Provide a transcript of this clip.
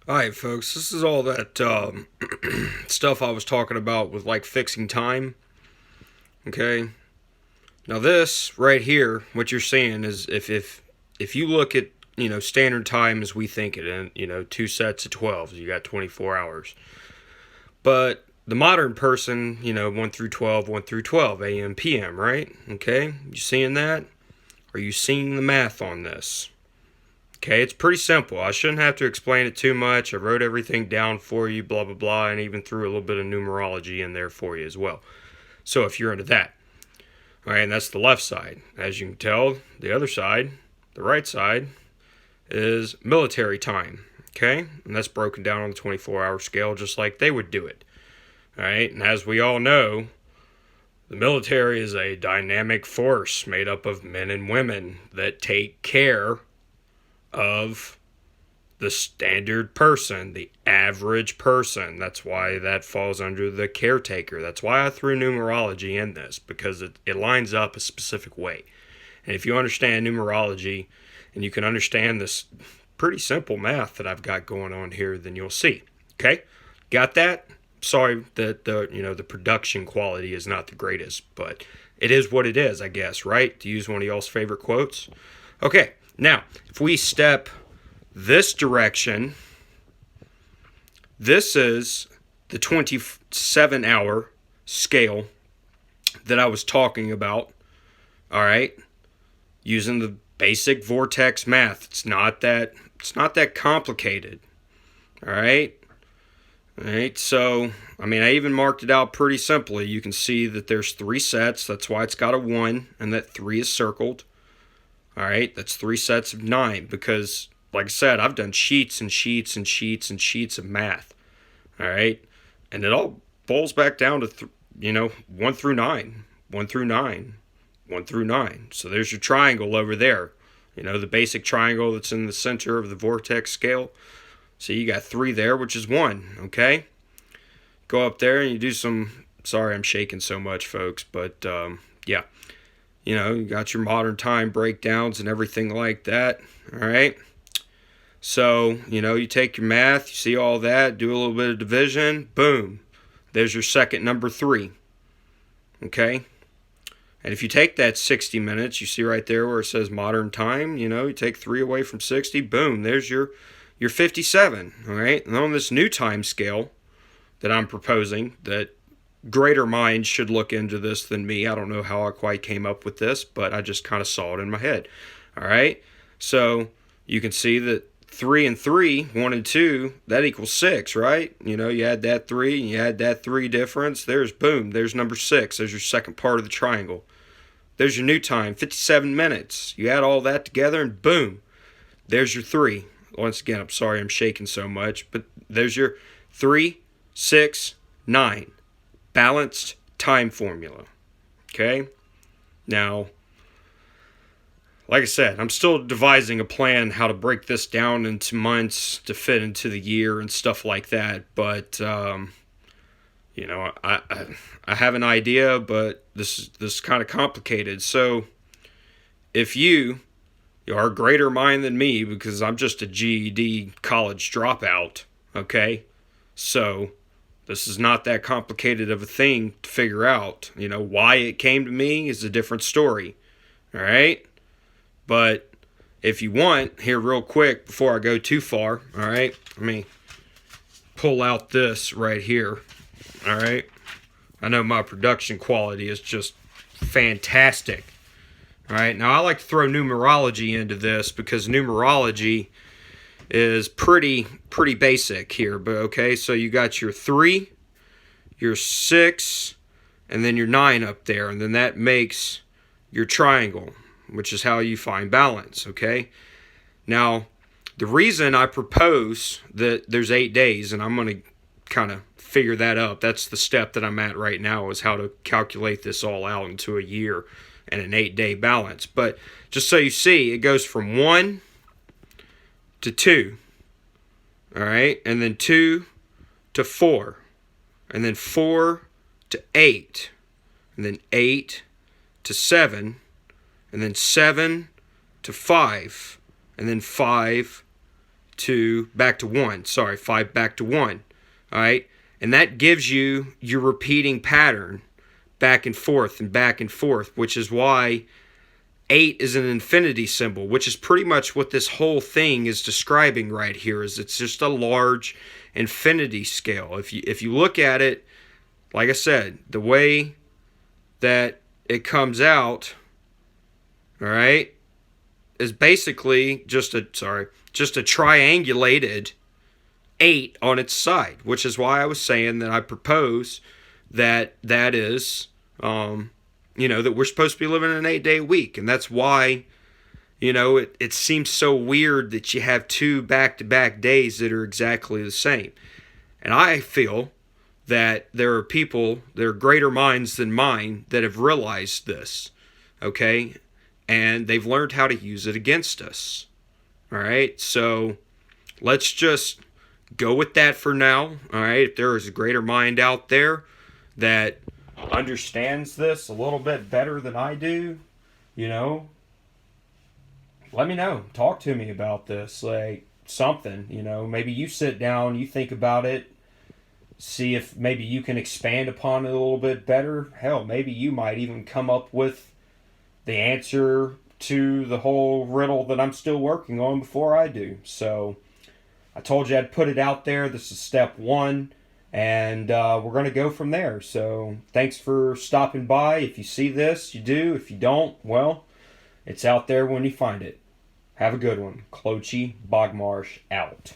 Alright, folks, this is all that stuff I was talking about with like fixing time. Okay, now this right here, what you're seeing is if you look at standard time as we think it, and two sets of 12, you got 24 hours. But the modern person, 1 through 12, 1 through 12, a.m. p.m. Right? Okay, you seeing that? Are you seeing the math on this? Okay, it's pretty simple. I shouldn't have to explain it too much. I wrote everything down for you, blah, blah, blah, and even threw a little bit of numerology in there for you as well. So if you're into that. All right, and that's the left side. As you can tell, the other side, the right side, is military time. Okay, and that's broken down on the 24-hour scale just like they would do it. All right, and as we all know, the military is a dynamic force made up of men and women that take care of the standard person, the average person. That's why that falls under the caretaker. That's why I threw numerology in this, because it lines up a specific way. And if you understand numerology and you can understand this pretty simple math that I've got going on here, then you'll see. Okay? Got that? Sorry that the production quality is not the greatest, but it is what it is, I guess, right? To use one of y'all's favorite quotes. Okay, now, if we step this direction, this is the 27-hour scale that I was talking about, all right, using the basic Vortex math. It's not that complicated, all right? All right, so, I even marked it out pretty simply. You can see that there's 3 sets. That's why it's got a 1, and that 3 is circled. All right, that's 3 sets of 9 because, like I said, I've done sheets and sheets and sheets and sheets of math. All right, and it all boils back down to 1 through 9, 1 through 9, 1 through 9. So there's your triangle over there. The basic triangle that's in the center of the vortex scale. So you got 3 there, which is 1. Okay, go up there and you do some. Sorry, I'm shaking so much, folks, but yeah. You got your modern time breakdowns and everything like that. All right. So, you take your math, you see all that, do a little bit of division, boom. There's your second number 3. Okay. And if you take that 60 minutes, you see right there where it says modern time, you take 3 away from 60, boom, there's your 57. All right. And on this new time scale that I'm proposing, that greater minds should look into this than me. I don't know how I quite came up with this, but I just kind of saw it in my head. All right. So you can see that 3 and 3, 1 and 2, that equals 6, right? You add that 3 and you add that 3 difference. There's boom. There's number 6. There's your second part of the triangle. There's your new time, 57 minutes. You add all that together and boom. There's your 3. Once again, I'm sorry I'm shaking so much, but there's your 3, 6, 9. Balanced time formula. Okay? Now, like I said, I'm still devising a plan how to break this down into months to fit into the year and stuff like that. But, I have an idea, but this is kind of complicated. So, if you are a greater mind than me, because I'm just a GED college dropout, okay? So, this is not that complicated of a thing to figure out. Why it came to me is a different story. All right? But if you want, here real quick before I go too far, all right? Let me pull out this right here. All right? I know my production quality is just fantastic. All right? Now, I like to throw numerology into this because numerology is pretty basic here, but okay, so you got your 3, your 6, and then your 9 up there, and then that makes your triangle, which is how you find balance. Okay, now the reason I propose that there's 8 days, and I'm going to kind of figure that up, that's the step that I'm at right now, is how to calculate this all out into a year and an 8-day balance. But just so you see, it goes from 1 to 2, all right, and then 2 to 4, and then 4 to 8, and then 8 to 7, and then 7 to 5, and then 5 back to 1. Sorry, 5 back to 1. All right? And that gives you your repeating pattern back and forth, which is why 8 is an infinity symbol, which is pretty much what this whole thing is describing right here. Is it's just a large infinity scale. If you look at it, like I said, the way that it comes out, all right, is basically just a triangulated 8 on its side, which is why I was saying that I propose that is, that we're supposed to be living in an 8-day week. And that's why, it seems so weird that you have 2 back-to-back days that are exactly the same. And I feel that there are people, there are greater minds than mine that have realized this, okay? And they've learned how to use it against us, all right? So let's just go with that for now, all right? If there is a greater mind out there that understands this a little bit better than I do, let me know. Talk to me about this, like something, maybe you sit down, you think about it, see if maybe you can expand upon it a little bit better. Hell, maybe you might even come up with the answer to the whole riddle that I'm still working on before I do. So I told you I'd put it out there. This is step 1, and we're going to go from there. So thanks for stopping by. If you see this, you do. If you don't, well, it's out there when you find it. Have a good one. Clochie Bogmarsh out.